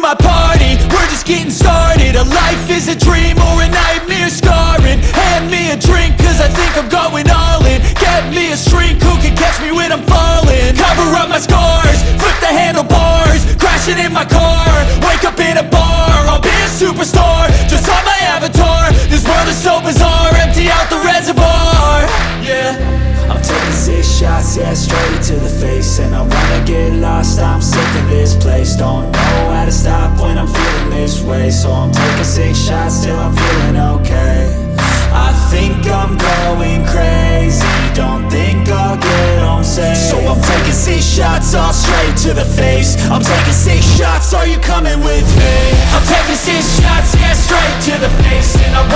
my party, we're just getting started. A life is a dream or a nightmare scarring. Hand me a drink cause I think I'm going all in. Get me a shrink who can catch me when I'm falling. Cover up my scars, flip the handlebars, crashing in my car, wake up in a bar. I'll be a superstar, just on my avatar. This world is so bizarre, empty out the reservoir. Yeah, I'm taking 6 shots, yeah, straight to the face. And I wanna get lost, I'm sick of this place. Don't know how to stop when I'm feeling this way. So I'm taking 6 shots till I'm feeling okay. I think I'm going crazy, don't think I'll get home safe. So I'm taking 6 shots, all straight to the face. I'm taking 6 shots, are you coming with me? I'm taking 6 shots, yeah, straight to the face. And I